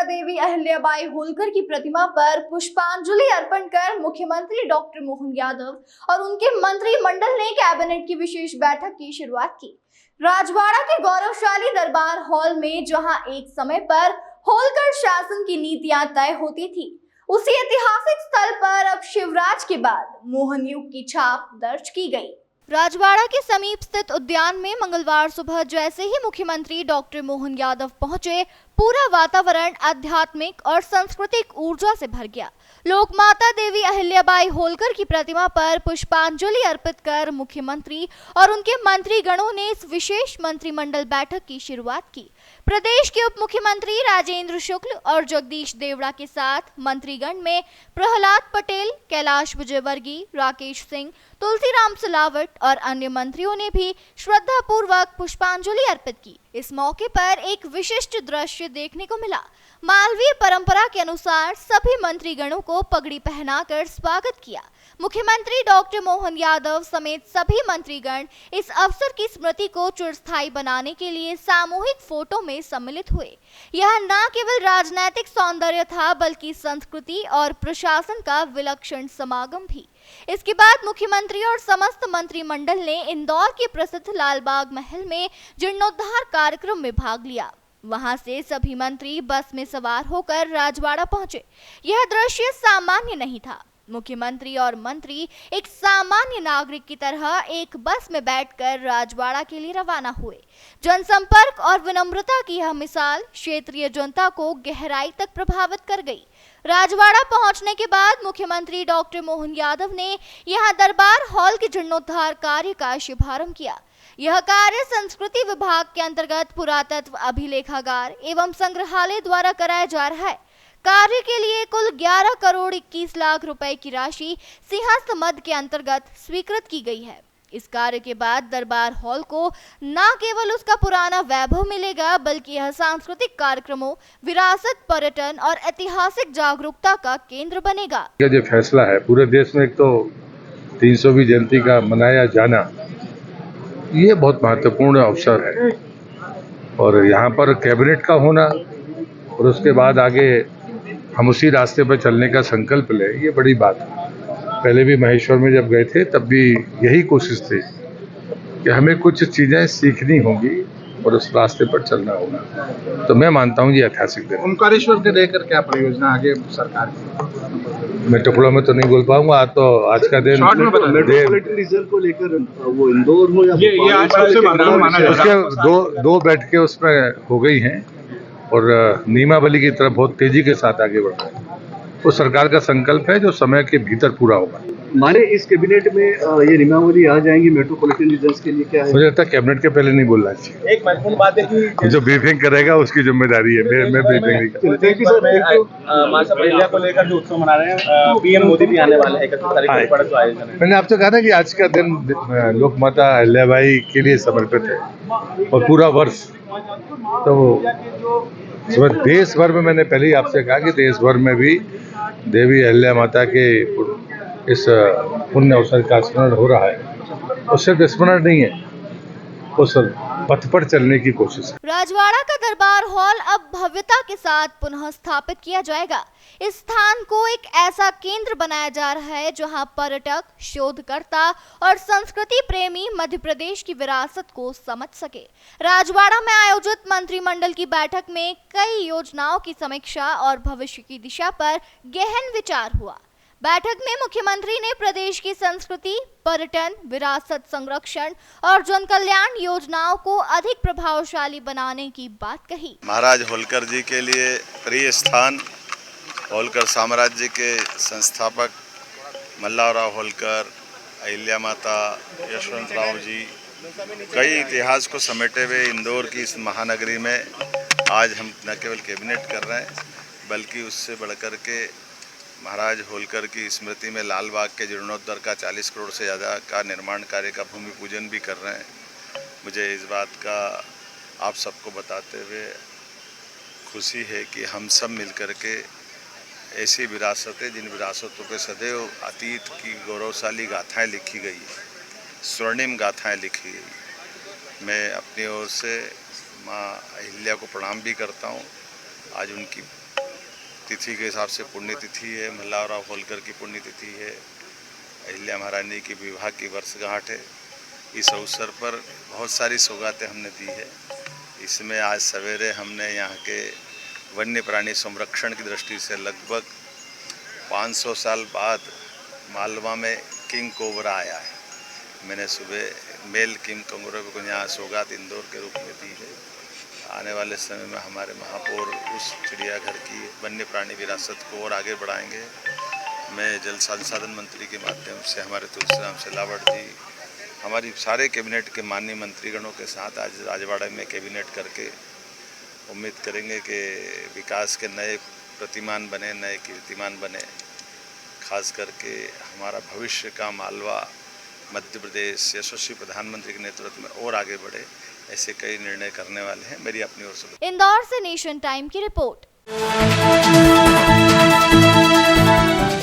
माता देवी अहिल्याबाई होलकर की प्रतिमा पर पुष्पांजलि अर्पण कर मुख्यमंत्री डॉक्टर मोहन यादव और उनके मंत्रिमंडल ने कैबिनेट की विशेष बैठक की शुरुआत की। राजवाड़ा के गौरवशाली दरबार हॉल में जहां एक समय पर होलकर शासन की नीतियां तय होती थी, उसी ऐतिहासिक स्थल पर अब शिवराज के बाद मोहन युग की छाप दर्ज की गई। राजवाड़ा के समीप स्थित उद्यान में मंगलवार सुबह जैसे ही मुख्यमंत्री डॉक्टर मोहन यादव पहुंचे, पूरा वातावरण आध्यात्मिक और सांस्कृतिक ऊर्जा से भर गया। लोक माता देवी अहिल्याबाई होलकर की प्रतिमा पर पुष्पांजलि अर्पित कर मुख्यमंत्री और उनके मंत्रीगणों ने इस विशेष मंत्रिमंडल बैठक की शुरुआत की। प्रदेश के उप मुख्यमंत्री राजेंद्र शुक्ल और जगदीश देवड़ा के साथ मंत्रीगण में प्रहलाद पटेल, कैलाश विजयवर्गीय, राकेश सिंह, तुलसीराम सिलावट और अन्य मंत्रियों ने भी श्रद्धापूर्वक पुष्पांजलि अर्पित की। इस मौके पर एक विशिष्ट दृश्य देखने को मिला। मालवीय परंपरा के अनुसार सभी मंत्रीगणों को पगड़ी पहनाकर स्वागत किया। मुख्यमंत्री डॉक्टर मोहन यादव समेत सभी मंत्रीगण इस अवसर की स्मृति को चिरस्थायी बनाने के लिए सामूहिक फोटो में सम्मिलित हुए। यह न केवल राजनीतिक सौंदर्य था, बल्कि संस्कृति और प्रशासन का विलक्षण समागम भी। इसके बाद मुख्यमंत्री और समस्त मंत्रिमंडल ने इंदौर के प्रसिद्ध लालबाग महल में जीर्णोद्धार कार्यक्रम में भाग लिया। वहां से सभी मंत्री बस में सवार होकर राजवाड़ा पहुंचे। यह दृश्य सामान्य नहीं था। मुख्यमंत्री और मंत्री एक सामान्य नागरिक की तरह एक बस में बैठकर राजवाड़ा के लिए रवाना हुए। जनसंपर्क और विनम्रता की यह मिसाल क्षेत्रीय जनता को गहराई तक प्रभावित कर गई। राजवाड़ा पहुंचने के बाद मुख्यमंत्री डॉक्टर मोहन यादव ने यहां दरबार हॉल के जीर्णोद्धार कार्य का शुभारंभ किया। यह कार्य संस्कृति विभाग के अंतर्गत पुरातत्व अभिलेखागार एवं संग्रहालय द्वारा कराया जा रहा है। कार्य के लिए कुल 11 करोड़ 21 लाख रुपए की राशि सिंहस्थ मद के अंतर्गत स्वीकृत की गई है। इस कार्य के बाद दरबार हॉल को न केवल उसका पुराना वैभव मिलेगा, बल्कि यह सांस्कृतिक कार्यक्रमों, विरासत, पर्यटन और ऐतिहासिक जागरूकता का केंद्र बनेगा। यह जो फैसला है पूरे देश में एक तो 300वीं जयंती का मनाया जाना, ये बहुत महत्वपूर्ण अवसर है और यहाँ पर कैबिनेट का होना और उसके बाद आगे हम उसी रास्ते पर चलने का संकल्प लें, ये बड़ी बात है। पहले भी महेश्वर में जब गए थे तब भी यही कोशिश थी कि हमें कुछ चीज़ें सीखनी होंगी और उस रास्ते पर चलना होगा। तो मैं मानता हूँ ये ऐतिहासिक दिन। ओमकारेश्वर के लेकर क्या परियोजना आगे सरकार की? मैं टुकड़ों में तो नहीं बोल पाऊंगा। आज का दिन मेट्रोपॉलिटन रीजन को लेकर वो इंदौर हो या ये आज सबसे महत्वपूर्ण माना जाता है। उसके दो बैठकें उसमें हो गई हैं और नियमावली की तरफ बहुत तेजी के साथ आगे बढ़ रहा है। वो सरकार का संकल्प है जो समय के भीतर पूरा होगा। माने इस कैबिनेट में ये नियमावली आ जाएंगी मेट्रोपॉलिटन रीजन के लिए, क्या है? मुझे लगता है कैबिनेट के पहले नहीं बोलना चाहिए। एक महत्वपूर्ण बात है कि जो ब्रीफिंग करेगा उसकी जिम्मेदारी है। मैं ब्रीफिंग नहीं करूँगा। माता अहिल्या को लेकर जो उत्सव मना रहे हैं, पीएम मोदी भी आने वाले हैं 31 तारीख को बड़ा आयोजन है। मैंने आपसे कहा था कि आज का दिन लोक माता अहिल्याबाई के लिए समर्पित है और पूरा वर्ष तो देश भर में, मैंने पहले ही आपसे कहा कि देश भर में भी देवी अहिल्या माता के इस पुण्य अवसर का स्मरण हो रहा है। और सिर्फ स्मरण नहीं है, उस पथ पर चलने की कोशिश है। राजवाड़ा का दरबार हॉल अब भव्यता के साथ पुनः स्थापित किया जाएगा। इस स्थान को एक ऐसा केंद्र बनाया जा रहा है जहां पर्यटक, शोधकर्ता और संस्कृति प्रेमी मध्य प्रदेश की विरासत को समझ सके। राजवाड़ा में आयोजित मंत्रिमंडल की बैठक में कई योजनाओं की समीक्षा और भविष्य की दिशा पर गहन विचार हुआ। बैठक में मुख्यमंत्री ने प्रदेश की संस्कृति, पर्यटन, विरासत संरक्षण और जन कल्याण योजनाओं को अधिक प्रभावशाली बनाने की बात कही। महाराज होलकर जी के लिए प्रिय स्थान, होलकर साम्राज्य के संस्थापक मल्लाराव होलकर, अहिल्या माता, यशवंतराव जी, कई इतिहास को समेटे हुए इंदौर की इस महानगरी में आज हम न केवल कैबिनेट कर रहे हैं, बल्कि उससे बढ़कर के महाराज होलकर की स्मृति में लाल बाग के जीर्णोद्धार का 40 करोड़ से ज़्यादा का निर्माण कार्य का भूमि पूजन भी कर रहे हैं। मुझे इस बात का आप सबको बताते हुए खुशी है कि हम सब मिलकर के ऐसी विरासतें, जिन विरासतों पे सदैव अतीत की गौरवशाली गाथाएं लिखी गई है, स्वर्णिम गाथाएं लिखी गई। मैं अपनी ओर से माँ अहिल्या को प्रणाम भी करता हूँ। आज उनकी तिथि के हिसाब से पुण्यतिथि है, मल्हारराव होलकर की पुण्यतिथि है, अहिल्या महारानी की विवाह की वर्षगांठ है। इस अवसर पर बहुत सारी सौगातें हमने दी है। इसमें आज सवेरे हमने यहाँ के वन्य प्राणी संरक्षण की दृष्टि से लगभग 500 साल बाद मालवा में किंग कोबरा आया है। मैंने सुबह मेल किंग कोबरा को यहाँ सौगात इंदौर के रूप में दी है। आने वाले समय में हमारे महापौर उस चिड़ियाघर की वन्य प्राणी विरासत को और आगे बढ़ाएंगे। मैं जल संसाधन मंत्री के माध्यम से हमारे तुलसीराम सिलावट जी, हमारी सारे कैबिनेट के माननीय मंत्रीगणों के साथ आज राजवाड़ा में कैबिनेट करके उम्मीद करेंगे कि विकास के नए प्रतिमान बने, नए कीर्तिमान बने। खास करके हमारा भविष्य का मालवा मध्य प्रदेश यशस्वी प्रधानमंत्री के नेतृत्व में और आगे बढ़े, ऐसे कई निर्णय करने वाले हैं। मेरी अपनी ओर से इंदौर से नेशन टाइम की रिपोर्ट।